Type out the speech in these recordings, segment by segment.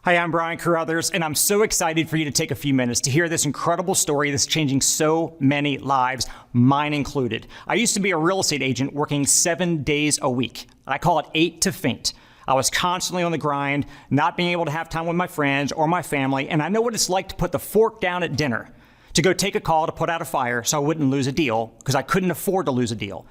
Hi, I'm Brian Carruthers, and I'm so excited for you to take a few minutes to hear this incredible story that's changing so many lives, mine included. I used to be a real estate agent working 7 days a week. I call it 8 to faint. I was constantly on the grind, not being able to have time with my friends or my family, and I know what it's like to put the fork down at dinner, to go take a call to put out a fire so I wouldn't lose a deal, because I couldn't afford to lose a deal.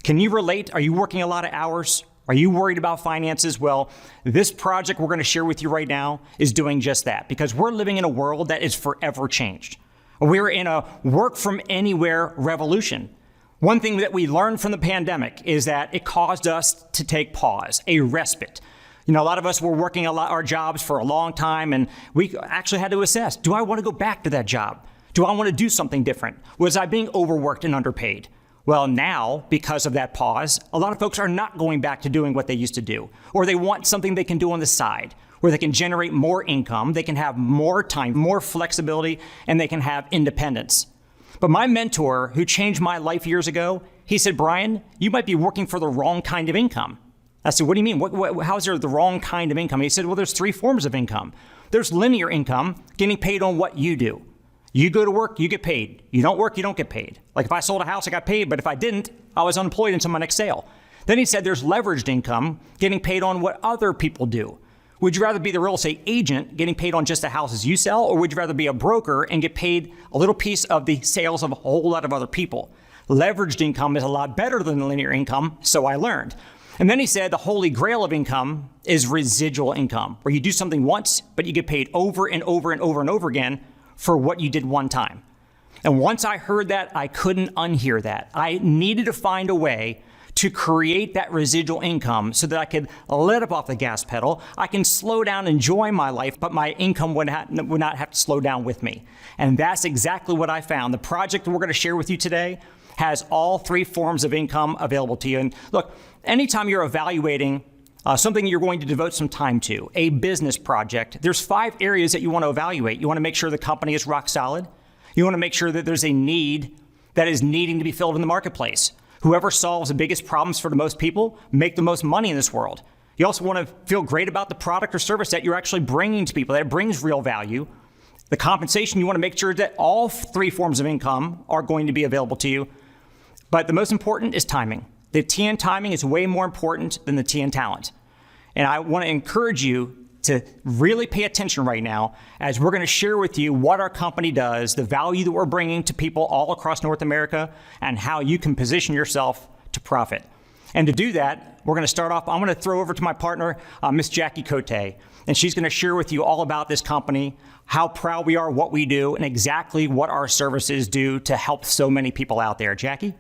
Can you relate? Are you working a lot of hours? Are you worried about finances? Well, this project we're going to share with you right now is doing just that, because we're living in a world that is forever changed. We're in a work from anywhere revolution. One thing that we learned from the pandemic is that it caused us to take pause, a respite. You know, a lot of us were working our jobs for a long time, and we actually had to assess, do I want to go back to that job? Do I want to do something different? Was I being overworked and underpaid? Well, now, because of that pause, a lot of folks are not going back to doing what they used to do, or they want something they can do on the side, where they can generate more income, they can have more time, more flexibility, and they can have independence. But my mentor, who changed my life years ago, he said, Brian, you might be working for the wrong kind of income. I said, what do you mean? How is there the wrong kind of income? He said, well, there's 3 forms of income. There's linear income, getting paid on what you do. You go to work, you get paid. You don't work, you don't get paid. Like if I sold a house, I got paid, but if I didn't, I was unemployed until my next sale. Then he said there's leveraged income, getting paid on what other people do. Would you rather be the real estate agent getting paid on just the houses you sell, or would you rather be a broker and get paid a little piece of the sales of a whole lot of other people? Leveraged income is a lot better than linear income, so I learned. And then he said the holy grail of income is residual income, where you do something once, but you get paid over and over and over and over again for what you did one time. And once I heard that, I couldn't unhear that. I needed to find a way to create that residual income so that I could let up off the gas pedal. I can slow down, enjoy my life, but my income would not have to slow down with me. And that's exactly what I found. The project we're going to share with you today has all 3 forms of income available to you. And look, anytime you're evaluating something you're going to devote some time to, a business project, there's 5 areas that you want to evaluate. You want to make sure the company is rock solid. You want to make sure that there's a need that is needing to be filled in the marketplace. Whoever solves the biggest problems for the most people make the most money in this world. You also want to feel great about the product or service that you're actually bringing to people, that it brings real value. The compensation, you want to make sure that all 3 forms of income are going to be available to you. But the most important is timing. The T in timing is way more important than the T in talent. And I want to encourage you to really pay attention right now as we're going to share with you what our company does, the value that we're bringing to people all across North America, and how you can position yourself to profit. And to do that, we're going to start off, I'm going to throw over to my partner, Miss Jackie Cote, and she's going to share with you all about this company, how proud we are, what we do, and exactly what our services do to help so many people out there. Jackie?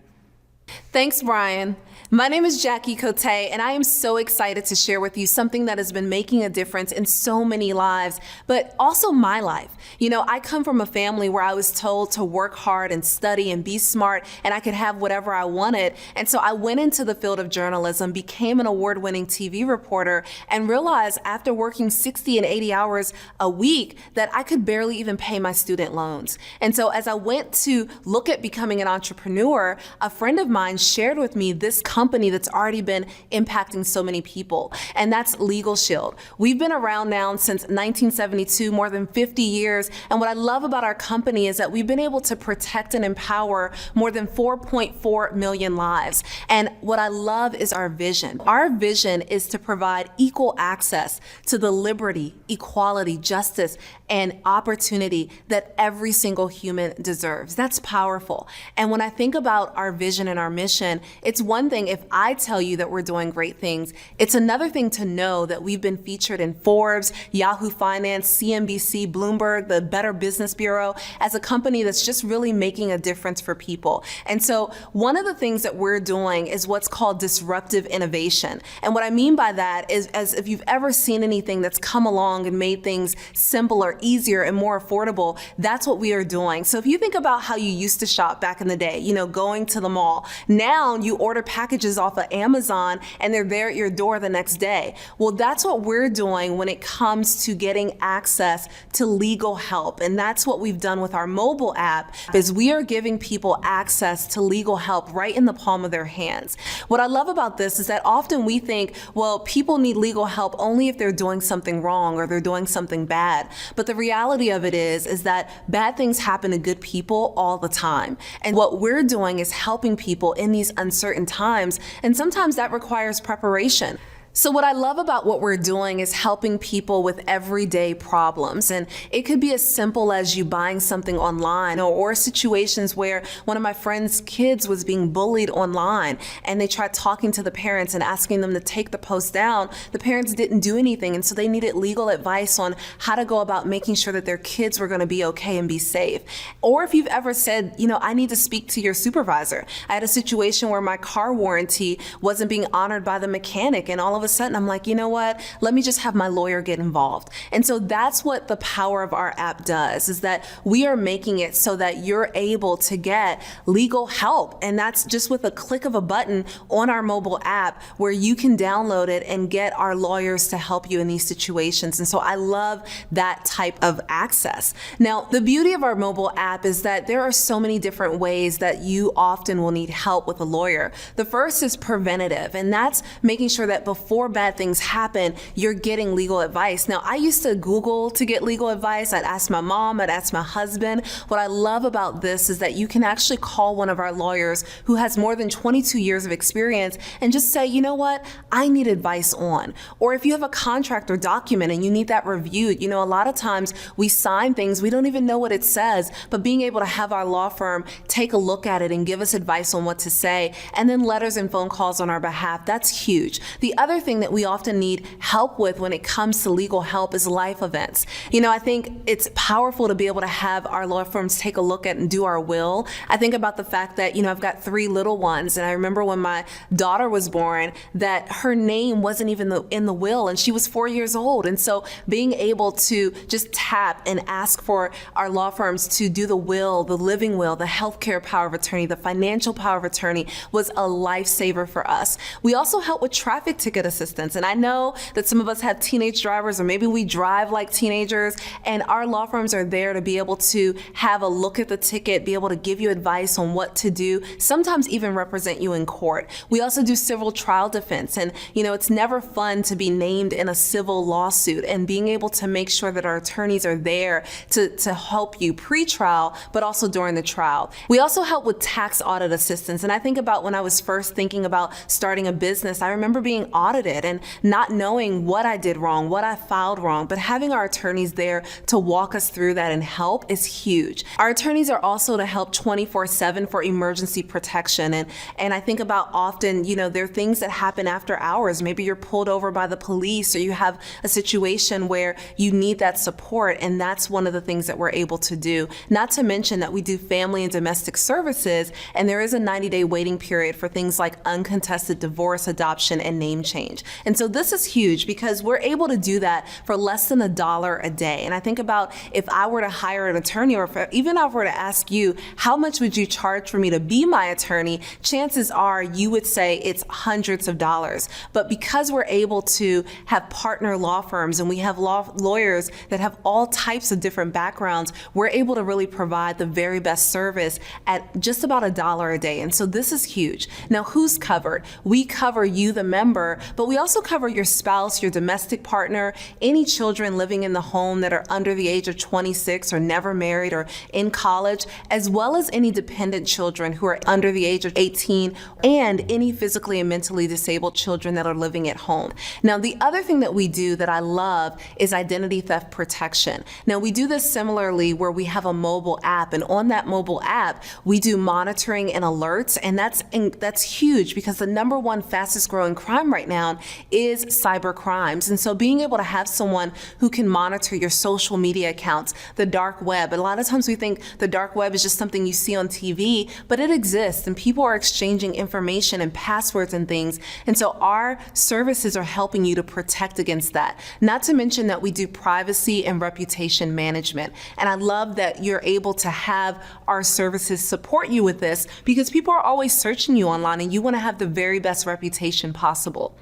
Thanks, Brian. My name is Jackie Cote, and I am so excited to share with you something that has been making a difference in so many lives, but also my life. You know, I come from a family where I was told to work hard and study and be smart, and I could have whatever I wanted. And so I went into the field of journalism, became an award-winning TV reporter, and realized after working 60 and 80 hours a week that I could barely even pay my student loans. And so as I went to look at becoming an entrepreneur, a friend of mine shared with me this company that's already been impacting so many people, and that's Legal Shield. We've been around now since 1972, more than 50 years, and what I love about our company is that we've been able to protect and empower more than 4.4 million lives. And what I love is our vision. Our vision is to provide equal access to the liberty, equality, justice, and opportunity that every single human deserves. That's powerful. And when I think about our vision and our mission, it's one thing if I tell you that we're doing great things. It's another thing to know that we've been featured in Forbes, Yahoo Finance, CNBC, Bloomberg, the Better Business Bureau as a company that's just really making a difference for people. And so one of the things that we're doing is what's called disruptive innovation. And what I mean by that is, as if you've ever seen anything that's come along and made things simpler, easier, and more affordable, that's what we are doing. So if you think about how you used to shop back in the day, you know, going to the mall, Now you order packages off of Amazon and they're there at your door the next day. Well, that's what we're doing when it comes to getting access to legal help. And that's what we've done with our mobile app, is we are giving people access to legal help right in the palm of their hands. What I love about this is that often we think, well, people need legal help only if they're doing something wrong or they're doing something bad. But the reality of it is that bad things happen to good people all the time. And what we're doing is helping people in these uncertain times, and sometimes that requires preparation. So what I love about what we're doing is helping people with everyday problems. And it could be as simple as you buying something online, or situations where one of my friend's kids was being bullied online and they tried talking to the parents and asking them to take the post down. The parents didn't do anything, and so they needed legal advice on how to go about making sure that their kids were going to be okay and be safe. Or if you've ever said, I need to speak to your supervisor. I had a situation where my car warranty wasn't being honored by the mechanic, and all of a sudden I'm like, you know what, let me just have my lawyer get involved. And so that's what the power of our app does, is that we are making it so that you're able to get legal help. And that's just with a click of a button on our mobile app, where you can download it and get our lawyers to help you in these situations. And so I love that type of access. Now, the beauty of our mobile app is that there are so many different ways that you often will need help with a lawyer. The first is preventative, and that's making sure that before bad things happen, you're getting legal advice. Now, I used to Google to get legal advice. I'd ask my mom, I'd ask my husband. What I love about this is that you can actually call one of our lawyers who has more than 22 years of experience and just say, you know what, I need advice on. Or if you have a contract or document and you need that reviewed, a lot of times we sign things, we don't even know what it says, but being able to have our law firm take a look at it and give us advice on what to say, and then letters and phone calls on our behalf, that's huge. The other thing that we often need help with when it comes to legal help is life events. I think it's powerful to be able to have our law firms take a look at and do our will. I think about the fact that, I've got 3 little ones, and I remember when my daughter was born that her name wasn't even in the will, and she was 4 years old. And so being able to just tap and ask for our law firms to do the will, the living will, the healthcare power of attorney, the financial power of attorney was a lifesaver for us. We also help with traffic ticket assistance. And I know that some of us have teenage drivers, or maybe we drive like teenagers, and our law firms are there to be able to have a look at the ticket, be able to give you advice on what to do, sometimes even represent you in court. We also do civil trial defense. And, it's never fun to be named in a civil lawsuit, and being able to make sure that our attorneys are there to help you pre-trial, but also during the trial. We also help with tax audit assistance. And I think about when I was first thinking about starting a business, I remember being audited and not knowing what I did wrong, what I filed wrong, but having our attorneys there to walk us through that and help is huge. Our attorneys are also to help 24/7 for emergency protection. And I think about often, there are things that happen after hours. Maybe you're pulled over by the police, or you have a situation where you need that support, and that's one of the things that we're able to do. Not to mention that we do family and domestic services, and there is a 90-day waiting period for things like uncontested divorce, adoption, and name change. And so this is huge because we're able to do that for less than $1 a day. And I think about if I were to hire an attorney, or even if I were to ask you, how much would you charge for me to be my attorney? Chances are you would say it's hundreds of dollars. But because we're able to have partner law firms, and we have lawyers that have all types of different backgrounds, we're able to really provide the very best service at just about $1 a day. And so this is huge. Now, who's covered? We cover you, the member, but we also cover your spouse, your domestic partner, any children living in the home that are under the age of 26 or never married or in college, as well as any dependent children who are under the age of 18, and any physically and mentally disabled children that are living at home. Now, the other thing that we do that I love is identity theft protection. Now, we do this similarly where we have a mobile app, and on that mobile app, we do monitoring and alerts, and that's huge because the number one fastest growing crime right now down is cyber crimes. And so being able to have someone who can monitor your social media accounts, the dark web. A lot of times we think the dark web is just something you see on TV, but it exists and people are exchanging information and passwords and things. And so our services are helping you to protect against that. Not to mention that we do privacy and reputation management. And I love that you're able to have our services support you with this because people are always searching you online and you want to have the very best reputation possible.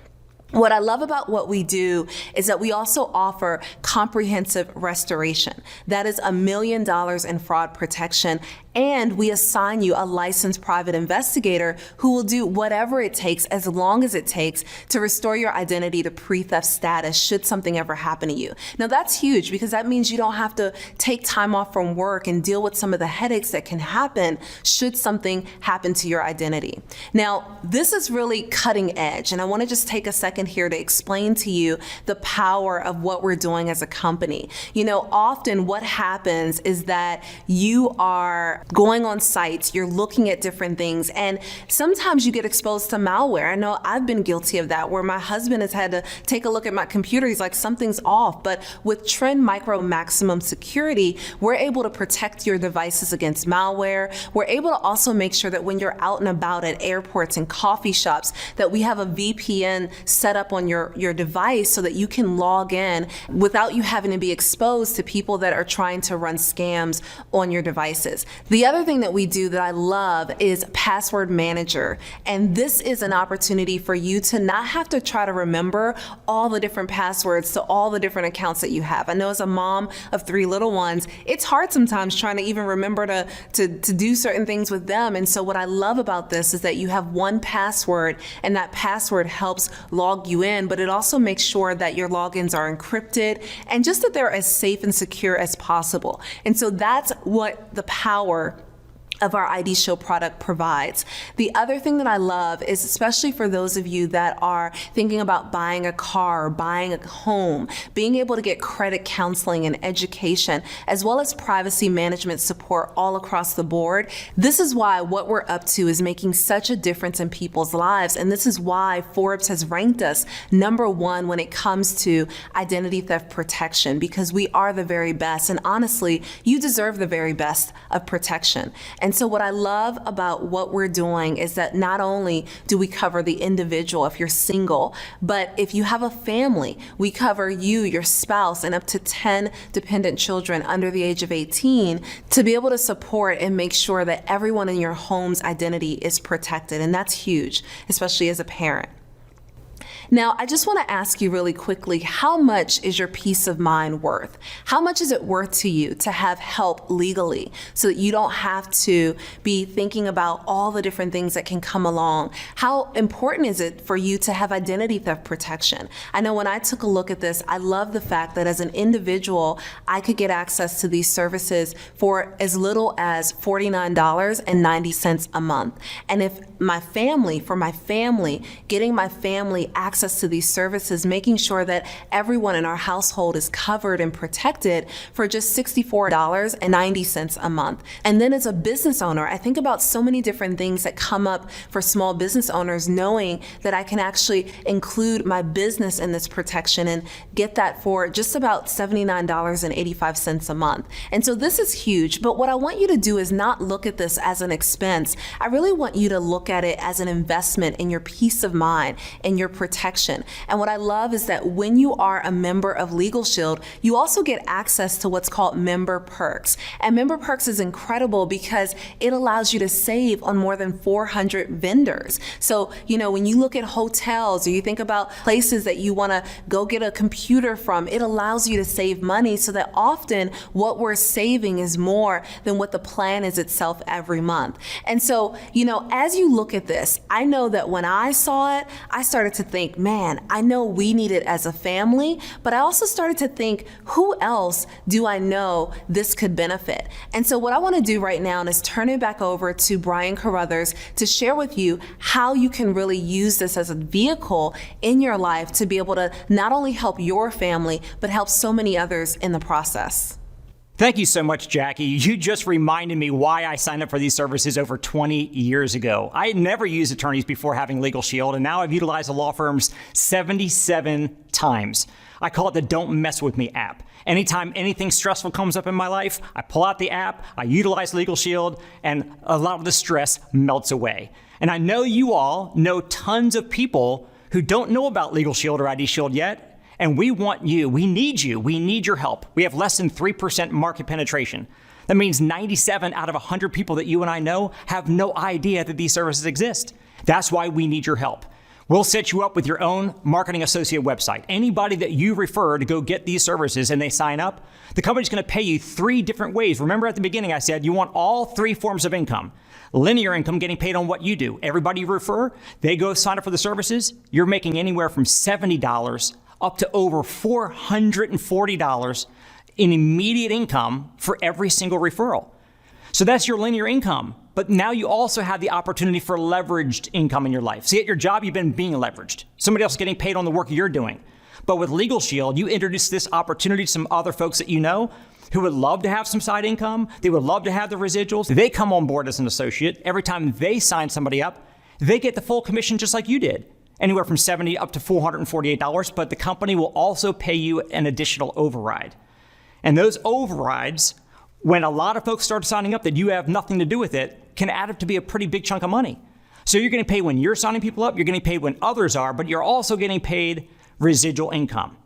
What I love about what we do is that we also offer comprehensive restoration. That is $1 million in fraud protection. And we assign you a licensed private investigator who will do whatever it takes, as long as it takes, to restore your identity to pre-theft status should something ever happen to you. Now that's huge because that means you don't have to take time off from work and deal with some of the headaches that can happen should something happen to your identity. Now, this is really cutting edge, and I want to just take a second here to explain to you the power of what we're doing as a company. You know, often what happens is that you are going on sites, you're looking at different things, and sometimes you get exposed to malware. I know I've been guilty of that, where my husband has had to take a look at my computer. He's like, something's off. But with Trend Micro Maximum Security, we're able to protect your devices against malware. We're able to also make sure that when you're out and about at airports and coffee shops, that we have a VPN set up on your device so that you can log in without you having to be exposed to people that are trying to run scams on your devices. The other thing that we do that I love is Password Manager. And this is an opportunity for you to not have to try to remember all the different passwords to all the different accounts that you have. I know as a mom of 3 little ones, it's hard sometimes trying to even remember to do certain things with them. And so what I love about this is that you have one password, and that password helps log you in, but it also makes sure that your logins are encrypted and just that they're as safe and secure as possible. And so that's what the power of our ID Show product provides. The other thing that I love is, especially for those of you that are thinking about buying a car or buying a home, being able to get credit counseling and education, as well as privacy management support all across the board. This is why what we're up to is making such a difference in people's lives. And this is why Forbes has ranked us #1 when it comes to identity theft protection, because we are the very best. And honestly, you deserve the very best of protection. And so what I love about what we're doing is that not only do we cover the individual if you're single, but if you have a family, we cover you, your spouse, and up to 10 dependent children under the age of 18 to be able to support and make sure that everyone in your home's identity is protected. And that's huge, especially as a parent. Now, I just want to ask you really quickly, how much is your peace of mind worth? How much is it worth to you to have help legally so that you don't have to be thinking about all the different things that can come along? How important is it for you to have identity theft protection? I know when I took a look at this, I love the fact that as an individual, I could get access to these services for as little as $49.90 a month. And if my family, getting my family access to these services, making sure that everyone in our household is covered and protected for just $64.90 a month. And then as a business owner, I think about so many different things that come up for small business owners, knowing that I can actually include my business in this protection and get that for just about $79.85 a month. And so this is huge, but what I want you to do is not look at this as an expense. I really want you to look at it as an investment in your peace of mind and your protection. And what I love is that when you are a member of Legal Shield, you also get access to what's called Member Perks. And Member Perks is incredible because it allows you to save on more than 400 vendors. So, you know, when you look at hotels or you think about places that you want to go get a computer from, it allows you to save money so that often what we're saving is more than what the plan is itself every month. And so, you know, as you look at this, I know that when I saw it, I started to think, man, I know we need it as a family, but I also started to think, who else do I know this could benefit? And so what I want to do right now is turn it back over to Brian Carruthers to share with you how you can really use this as a vehicle in your life to be able to not only help your family, but help so many others in the process. Thank you so much, Jackie. You just reminded me why I signed up for these services over 20 years ago. I had never used attorneys before having Legal Shield, and now I've utilized the law firms 77 times. I call it the Don't Mess With Me app. Anytime anything stressful comes up in my life, I pull out the app, I utilize Legal Shield, and a lot of the stress melts away. And I know you all know tons of people who don't know about Legal Shield or ID Shield yet. And we want you, we need your help. We have less than 3% market penetration. That means 97 out of 100 people that you and I know have no idea that these services exist. That's why we need your help. We'll set you up with your own marketing associate website. Anybody that you refer to go get these services and they sign up, the company's gonna pay you 3 different ways. Remember at the beginning I said you want all 3 forms of income. Linear income, getting paid on what you do. Everybody you refer, they go sign up for the services, you're making anywhere from $70 up to over $440 in immediate income for every single referral. So that's your linear income. But now you also have the opportunity for leveraged income in your life. See, at your job, you've been being leveraged. Somebody else is getting paid on the work you're doing. But with Legal Shield, you introduce this opportunity to some other folks that you know who would love to have some side income. They would love to have the residuals. They come on board as an associate. Every time they sign somebody up, they get the full commission just like you did. Anywhere from $70 up to $448, but the company will also pay you an additional override. And those overrides, when a lot of folks start signing up that you have nothing to do with it, can add up to be a pretty big chunk of money. So you're getting paid when you're signing people up, you're getting paid when others are, but you're also getting paid residual income.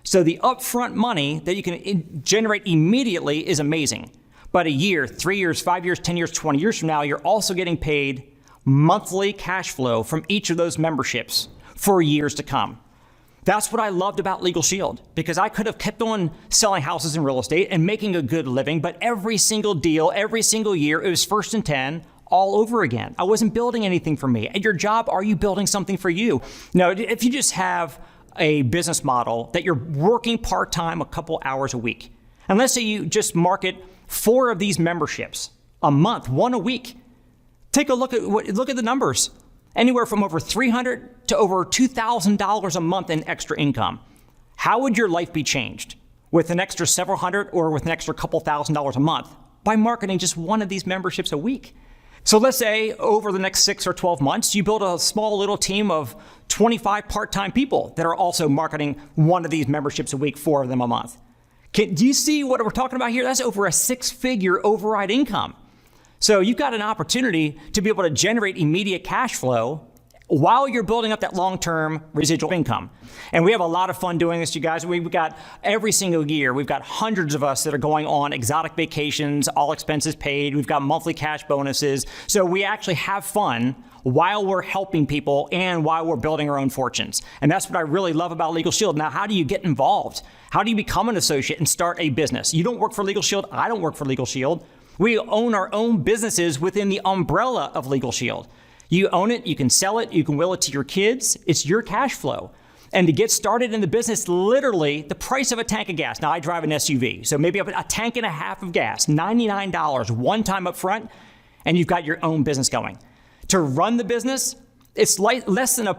So the upfront money that you can generate immediately is amazing. But a year, 3 years, 5 years, 10 years, 20 years from now, you're also getting paid monthly cash flow from each of those memberships for years to come. That's what I loved about Legal Shield, because I could have kept on selling houses in real estate and making a good living, but every single deal, every single year, it was first and 10 all over again. I wasn't building anything for me. At your job, are you building something for you? No, if you just have a business model that you're working part-time a couple hours a week, and let's say you just market 4 of these memberships a month, 1 a week, take a look at the numbers. Anywhere from over $300 to over $2,000 a month in extra income. How would your life be changed with an extra several hundred or with an extra couple $1,000s a month by marketing just 1 of these memberships a week? So let's say over the next 6 or 12 months, you build a small little team of 25 part-time people that are also marketing 1 of these memberships a week, 4 of them a month. Do you see what we're talking about here? That's over a 6-figure override income. So you've got an opportunity to be able to generate immediate cash flow while you're building up that long-term residual income. And we have a lot of fun doing this, you guys. We've got every single year, we've got hundreds of us that are going on exotic vacations, all expenses paid. We've got monthly cash bonuses. So we actually have fun while we're helping people and while we're building our own fortunes. And that's what I really love about Legal Shield. Now, how do you get involved? How do you become an associate and start a business? You don't work for Legal Shield. I don't work for Legal Shield. We own our own businesses within the umbrella of Legal Shield. You own it, you can sell it, you can will it to your kids. It's your cash flow. And to get started in the business, literally the price of a tank of gas. Now I drive an SUV, so maybe a tank and a half of gas, $99 one time up front, and you've got your own business going. To run the business, it's less than a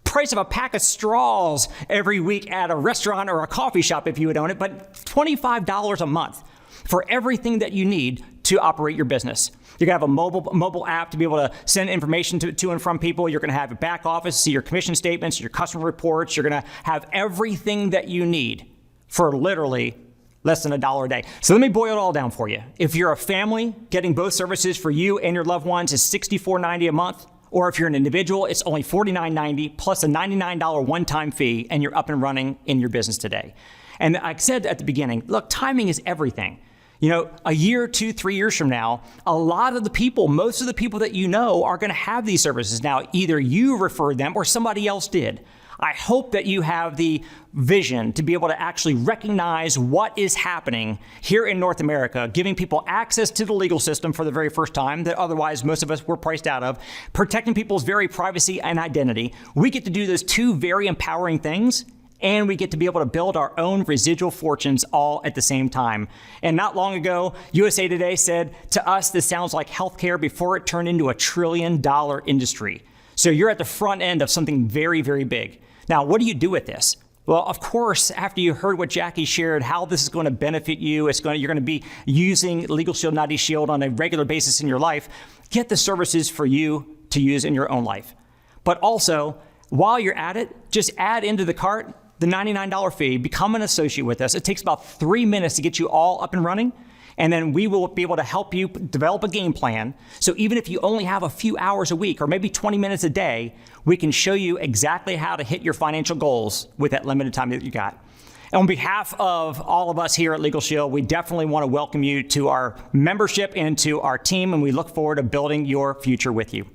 price of a pack of straws every week at a restaurant or a coffee shop if you would own it, but $25 a month for everything that you need to operate your business. You're gonna have a mobile app to be able to send information to and from people. You're gonna have a back office, see your commission statements, your customer reports. You're gonna have everything that you need for literally less than $1 a day. So let me boil it all down for you. If you're a family, getting both services for you and your loved ones is $64.90 a month. Or if you're an individual, it's only $49.90 plus a $99 one-time fee, and you're up and running in your business today. And I said at the beginning, look, timing is everything. You know, a year, 2, 3 years from now, a lot of the people, most of the people that you know are going to have these services. Now, either you referred them or somebody else did. I hope that you have the vision to be able to actually recognize what is happening here in North America, giving people access to the legal system for the very first time that otherwise most of us were priced out of, protecting people's very privacy and identity. We get to do those 2 very empowering things, and we get to be able to build our own residual fortunes all at the same time. And not long ago, USA Today said, to us, this sounds like healthcare before it turned into a $1 trillion industry. So you're at the front end of something very, very big. Now, what do you do with this? Well, of course, after you heard what Jackie shared, how this is going to benefit you, you're going to be using Legal Shield 90 Shield on a regular basis in your life, get the services for you to use in your own life. But also, while you're at it, just add into the cart the $99 fee, become an associate with us. It takes about 3 minutes to get you all up and running. And then we will be able to help you develop a game plan. So even if you only have a few hours a week or maybe 20 minutes a day, we can show you exactly how to hit your financial goals with that limited time that you got. And on behalf of all of us here at Legal Shield, we definitely want to welcome you to our membership and to our team, and we look forward to building your future with you.